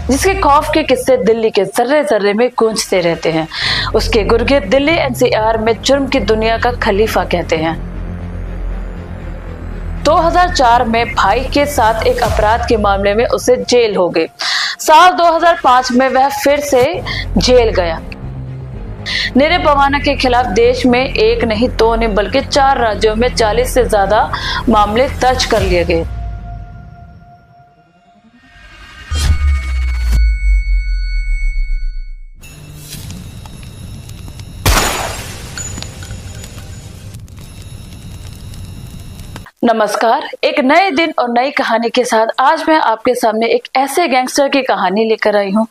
जिसके खौफ के किस्से दिल्ली के जर्रे जर्रे में गूंजते रहते हैं। उसके गुर्गे दिल्ली एनसीआर में जुर्म की दुनिया का खलीफा कहते हैं। 2004 में भाई के साथ एक अपराध के मामले में उसे जेल हो गई। साल 2005 में वह फिर से जेल गया। नीरज भवाना के खिलाफ देश में एक नहीं दो नहीं बल्कि 4 राज्यों में 40 से ज्यादा मामले दर्ज कर लिए गए। नमस्कार, एक नए दिन और नई कहानी के साथ आज मैं आपके सामने एक ऐसे गैंगस्टर की कहानी लेकर आई हूं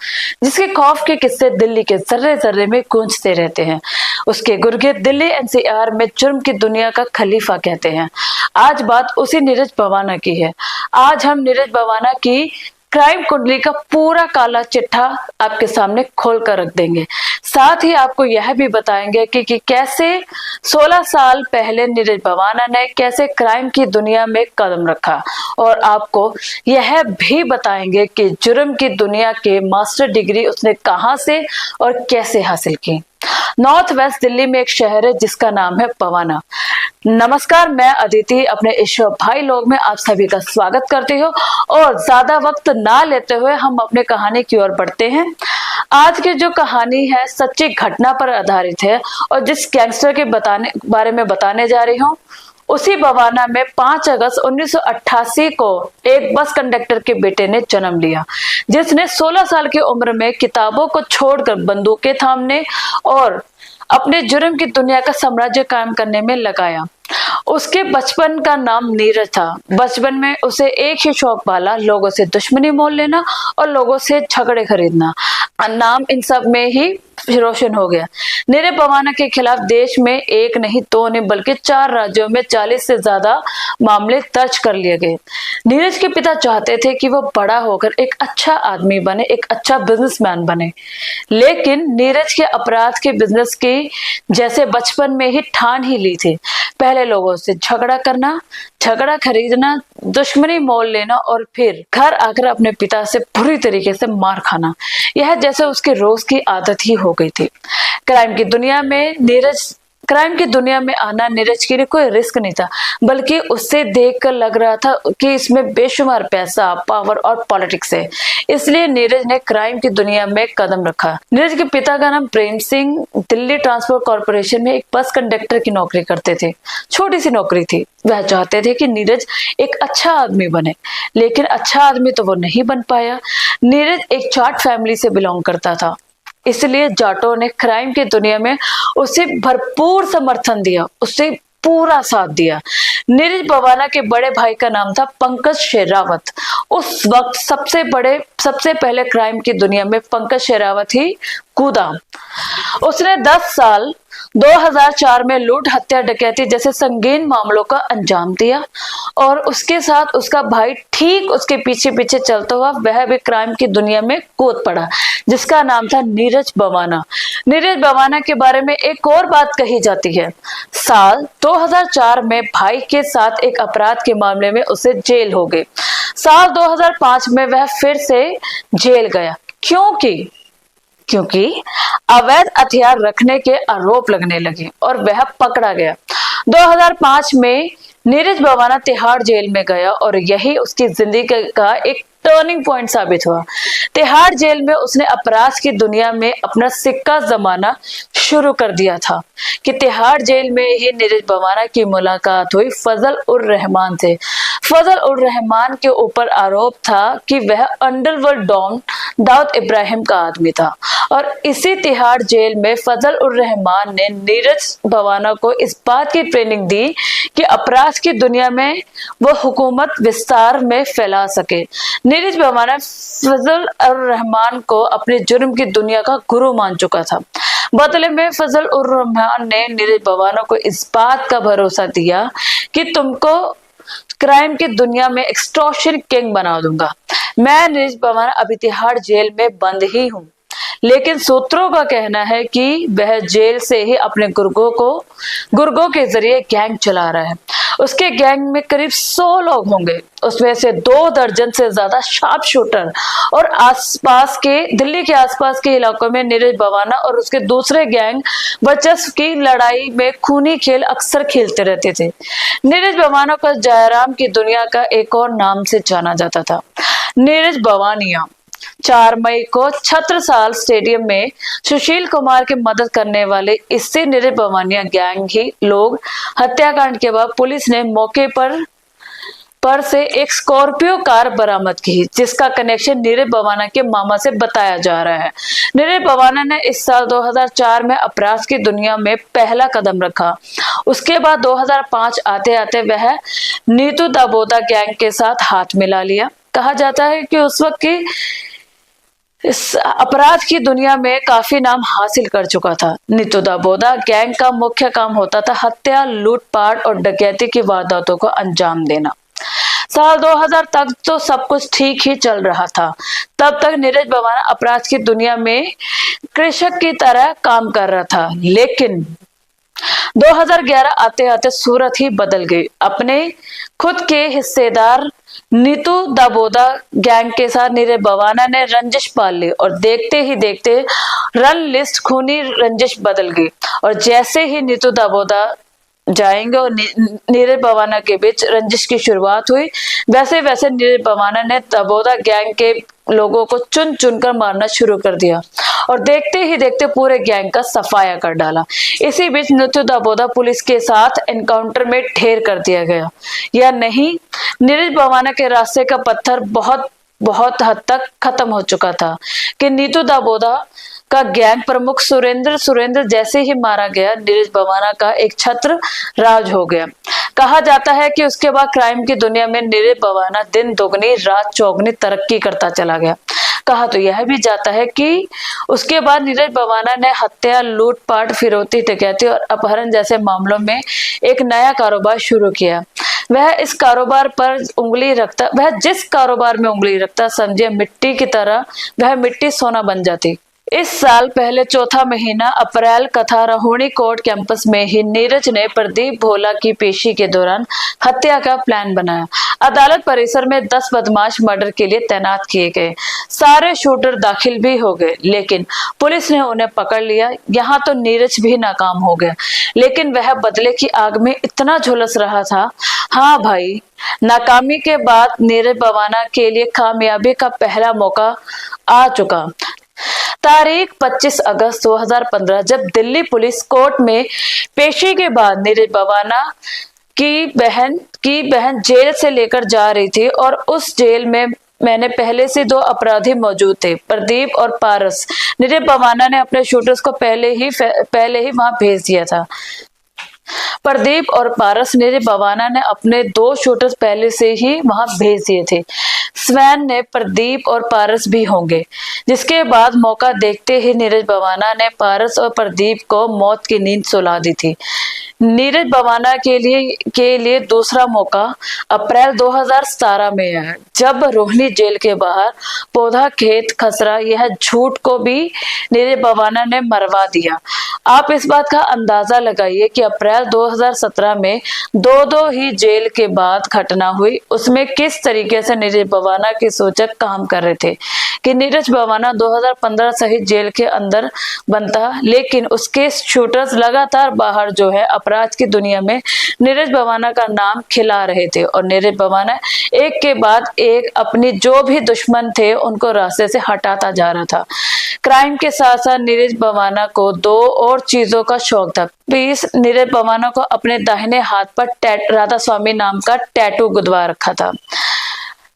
जिसके खौफ के किस्से दिल्ली के जर्रे जर्रे में गूंजते रहते हैं। उसके गुर्गे दिल्ली एनसीआर में जुर्म की दुनिया का खलीफा कहते हैं। आज बात उसी नीरज भवाना की है। आज हम नीरज भवाना की क्राइम कुंडली का पूरा काला चिट्ठा आपके सामने खोल कर रख देंगे। साथ ही आपको यह भी बताएंगे कि कैसे 16 साल पहले नीरज भवाना ने कैसे क्राइम की दुनिया में कदम रखा, और आपको यह भी बताएंगे कि जुर्म की दुनिया के मास्टर डिग्री उसने कहां से और कैसे हासिल की। नॉर्थ वेस्ट दिल्ली में एक शहर है जिसका नाम है भवाना। नमस्कार, मैं अदिति अपने इस शो भाई लोग में आप सभी का स्वागत करती हूँ, और ज्यादा वक्त ना लेते हुए हम अपने कहानी की ओर बढ़ते हैं। आज की जो कहानी है सच्ची घटना पर आधारित है, और जिस गैंगस्टर के बारे में बताने जा रही हूँ उसी भवाना में 5 अगस्त 1988 को एक बस कंडक्टर के बेटे ने जन्म लिया, जिसने 16 साल की उम्र में किताबों को छोड़कर बंदूकें थामने और अपने जुर्म की दुनिया का साम्राज्य कायम करने में लगाया। उसके बचपन का नाम नीरज था। बचपन में उसे एक ही शौक पाला, लोगों से दुश्मनी मोल लेना और लोगों से झगड़े खरीदना। नाम इन सब में ही रोशन हो गया। नीरज भवाना के खिलाफ देश में एक नहीं दो नहीं बल्कि 4 राज्यों में 40 से ज्यादा मामले दर्ज कर लिए गए। नीरज के पिता चाहते थे कि वो बड़ा होकर एक अच्छा आदमी बने, एक अच्छा बिजनेसमैन बने, लेकिन नीरज के अपराध के बिजनेस की जैसे बचपन में ही ठान ही ली थी। पहले लोगों से झगड़ा करना, झगड़ा खरीदना, दुश्मनी मोल लेना और फिर घर आकर अपने पिता से बुरी तरीके से मार खाना, यह जैसे उसके रोज की आदत ही हो गई थी। क्राइम की दुनिया में आना नीरज के लिए कोई रिस्क नहीं था, बल्कि उससे देखकर लग रहा था कि इसमें बेशुमार पैसा, पावर और पॉलिटिक्स है। इसलिए नीरज ने क्राइम की दुनिया में कदम रखा। नीरज के पिता का नाम प्रेम सिंह दिल्ली ट्रांसपोर्ट कॉर्पोरेशन में एक बस कंडक्टर की नौकरी करते थे। छोटी सी नौकरी थी। वह चाहते थे कि नीरज एक अच्छा आदमी बने, लेकिन अच्छा आदमी तो वो नहीं बन पाया। नीरज एक जाट फैमिली से बिलोंग करता था, इसलिए जाटों ने क्राइम की दुनिया में उसे भरपूर समर्थन दिया, उसे पूरा साथ दिया। नीरज भवाना के बड़े भाई का नाम था पंकज शेरावत। उस वक्त सबसे पहले क्राइम की दुनिया में पंकज शेरावत ही कूदा। उसने 10 साल 2004 में लूट, हत्या, डकैती जैसे संगीन मामलों का अंजाम दिया, और उसके साथ उसका भाई ठीक उसके पीछे पीछे चलता हुआ वह भी क्राइम की दुनिया में कूद पड़ा, जिसका नाम था नीरज भवाना। नीरज भवाना के बारे में एक और बात कही जाती है। साल 2004 में भाई के साथ एक अपराध के मामले में उसे जेल हो गई। साल 2005 में वह फिर से जेल गया। क्योंकि अवैध हथियार रखने के आरोप लगने लगे और वह पकड़ा गया। 2005 में नीरज भवाना तिहाड़ जेल में गया, और यही उसकी जिंदगी का एक टर्निंग पॉइंट साबित हुआ। तिहाड़ जेल में उसने अपराध की दुनिया में अपना सिक्का जमाना शुरू कर दिया था कि तिहाड़ जेल में ही नीरज भवाना की मुलाकात हुई फजल उर रहमान से। फजल उर रहमान के ऊपर आरोप था कि वह अंडरवर्ल्ड डॉन दाऊद इब्राहिम का आदमी था, और इसी तिहाड़ जेल में फजल उर रहमान ने नीरज भवाना को इस बात की ट्रेनिंग दी कि अपराध की दुनिया में वो हुकूमत विस्तार में फैला सके। नीरज भवाना फजल उर रहमान को अपने जुर्म की दुनिया का गुरु मान चुका था। बदले में फजल उर रहमान ने नीरज भवाना को इस बात का भरोसा दिया कि तुमको क्राइम की दुनिया में एक्सटॉर्शन किंग बना दूंगा। मैं नीरज भवाना अभी तिहाड़ जेल में बंद ही हूँ, लेकिन सूत्रों का कहना है कि वह जेल से ही अपने गुर्गों के जरिए गैंग चला रहा है। उसके गैंग में करीब 100 लोग होंगे। उसमें से 2 दर्जन से ज्यादा शार्प शूटर और आसपास के दिल्ली के आसपास के इलाकों में नीरज बवाना और उसके दूसरे गैंग वर्चस्व की लड़ाई में खूनी खेल अक्सर खेलते रहते थे। नीरज बवाना को जयराम की दुनिया का एक और नाम से जाना जाता था, नीरज बवानिया। 4 मई को छत्रसाल स्टेडियम में सुशील कुमार की मदद करने वाले इससे नीरज बवानिया गैंग ही लोग हत्याकांड के बाद पुलिस ने मौके पर से एक स्कॉर्पियो कार बरामद की, जिसका कनेक्शन नीरज बवाना के मामा से बताया जा रहा है। नीरज बवाना ने इस साल 2004 में अपराध की दुनिया में पहला कदम रखा। उसके बाद 2005 आते आते वह नीतू दाबोदा गैंग के साथ हाथ मिला लिया। कहा जाता है कि उस वक्त की इस अपराध की दुनिया में काफी नाम हासिल कर चुका था। नीतू दाबोदा गैंग का मुख्य काम होता था हत्या, लूटपाट और डकैती की वारदातों को अंजाम देना। साल 2000 तक तो सब कुछ ठीक ही चल रहा था। तब तक नीरज बवाना अपराध की दुनिया में कृषक की तरह काम कर रहा था, लेकिन 2011 आते आते सूरत ही बदल गई। अपने खुद के हिस्सेदार नीतू दाबोदा गैंग के साथ नीरज बवाना ने रंजिश पाल ली और देखते ही देखते रन लिस्ट खूनी रंजिश बदल गई। और जैसे ही नीतू दाबोदा जाएंगे और नीरज बवाना के बीच रंजिश की शुरुआत हुई, वैसे वैसे नीरज बवाना ने दाबोदा गैंग के लोगों को चुन चुनकर मारना शुरू कर दिया और देखते ही देखते पूरे गैंग का सफाया कर डाला। इसी बीच नीतू दाबोदा पुलिस के साथ एनकाउंटर में ढेर कर दिया गया। या नहीं, नीरज बवाना के रास्ते का पत्थर बहुत हद तक खत्म हो चुका था कि नीतू दाबोदा का गैंग प्रमुख सुरेंद्र जैसे ही मारा गया, नीरज बवाना का एक छत्र राज हो गया। कहा जाता है कि उसके बाद क्राइम की दुनिया में नीरज बवाना दिन दोगुनी रात चौगुनी तरक्की करता चला गया। कहा तो यह भी जाता है कि उसके बाद नीरज बवाना ने हत्या, लूटपाट, फिरौती, डकैती और अपहरण जैसे मामलों में एक नया कारोबार शुरू किया। वह जिस कारोबार में उंगली रखता, समझे मिट्टी की तरह वह मिट्टी सोना बन जाती। इस साल पहले चौथा महीना अप्रैल कथा रोहिणी कोर्ट कैंपस में ही नीरज ने प्रदीप भोला की पेशी के दौरान हत्या का प्लान बनाया। अदालत परिसर में 10 बदमाश मर्डर के लिए तैनात किए गए। सारे शूटर दाखिल भी हो गए, लेकिन पुलिस ने उन्हें पकड़ लिया। यहाँ तो नीरज भी नाकाम हो गया, लेकिन वह बदले की आग में इतना झुलस रहा था। हाँ भाई, नाकामी के बाद नीरज बवाना के लिए कामयाबी का पहला मौका आ चुका। तारीख 25 अगस्त 2015 जब दिल्ली पुलिस कोर्ट में पेशी के बाद नीरज बवाना की बहन जेल से लेकर जा रही थी और उस जेल में मैंने पहले से 2 अपराधी मौजूद थे, प्रदीप और पारस। नीरज बवाना ने अपने शूटर्स को पहले ही वहां भेज दिया था। प्रदीप और पारस, नीरज बवाना ने अपने 2 शूटर्स पहले से ही वहां भेज दिए थे। स्वैन ने प्रदीप और पारस भी होंगे। जिसके बाद मौका देखते ही नीरज बवाना ने पारस और प्रदीप को मौत की नींद सुला दी थी। नीरज बवाना के लिए दूसरा मौका अप्रैल 2017 में है, जब रोहिणी जेल के बाहर पौधा खेत खसरा। यह झूठ को भी नीरज बवाना ने मरवा दिया। आप इस बात का अंदाजा लगाइए कि अप्रैल 2017 में 2 ही जेल के बाद घटना हुई, उसमें किस तरीके से नीरज बवाना के सूचक काम कर रहे थे कि नीरज बवाना 2015 सहित जेल के अंदर बनता, लेकिन उसके शूटर्स लगातार बाहर जो है अपराध की दुनिया में नीरज बवाना का नाम खिला रहे थे और नीरज बवाना एक के बाद एक अपनी जो भी दुश्मन थे उनको रास्ते से हटाता जा रहा था। क्राइम के साथ साथ नीरज बवाना को 2 और चीजों का शौक था। नीरज बवाना को अपने दाहिने हाथ पर राधा स्वामी नाम का टैटू गुदवा रखा था।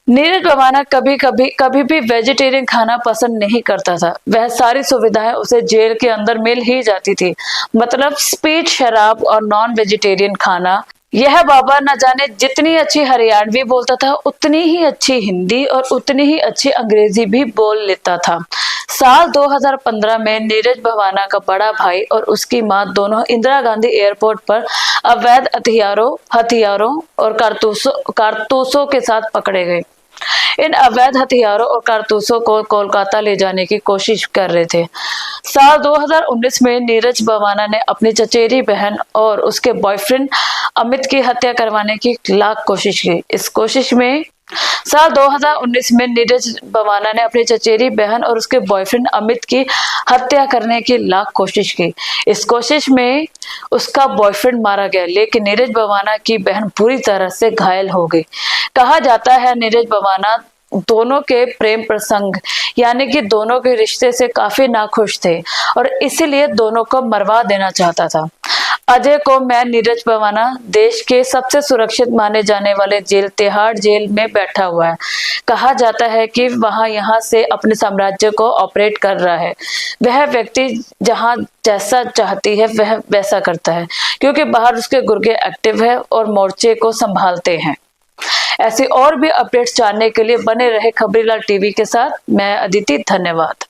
नीरज बवाना कभी भी वेजिटेरियन खाना पसंद नहीं करता था। वह सारी सुविधाएं उसे जेल के अंदर मिल ही जाती थी, मतलब स्पीड, शराब और नॉन वेजिटेरियन खाना। यह बाबा न जाने जितनी अच्छी हरियाणवी बोलता था, उतनी ही अच्छी हिंदी और उतनी ही अच्छी अंग्रेजी भी बोल लेता था। साल 2015 में नीरज बवाना का बड़ा भाई और उसकी मां दोनों इंदिरा गांधी एयरपोर्ट पर अवैध हथियारों और कारतूसों के साथ पकड़े गए। इन अवैध हथियारों और कारतूसों को कोलकाता ले जाने की कोशिश कर रहे थे। साल 2019 में नीरज बवाना ने अपनी चचेरी बहन और उसके बॉयफ्रेंड अमित की हत्या करवाने की लाख कोशिश की। इस कोशिश में साल 2019 में नीरज बवाना ने अपनी चचेरी बहन और उसके बॉयफ्रेंड अमित की हत्या करने की लाख कोशिश की। इस कोशिश में उसका बॉयफ्रेंड मारा गया, लेकिन नीरज बवाना की बहन बुरी तरह से घायल हो गई। कहा जाता है नीरज बवाना दोनों के प्रेम प्रसंग यानी कि दोनों के रिश्ते से काफी नाखुश थे और इसीलिए दोनों को मरवा देना चाहता था। अजय को मैं नीरज बवाना देश के सबसे सुरक्षित माने जाने वाले जेल तिहाड़ जेल में बैठा हुआ है। कहा जाता है कि वहां यहां से अपने साम्राज्य को ऑपरेट कर रहा है। वह व्यक्ति जहां जैसा चाहती है वह वैसा करता है, क्योंकि बाहर उसके गुर्गे एक्टिव है और मोर्चे को संभालते हैं। ऐसी और भी अपडेट्स जानने के लिए बने रहे खबरीलाल टीवी के साथ। मैं अदिति, धन्यवाद।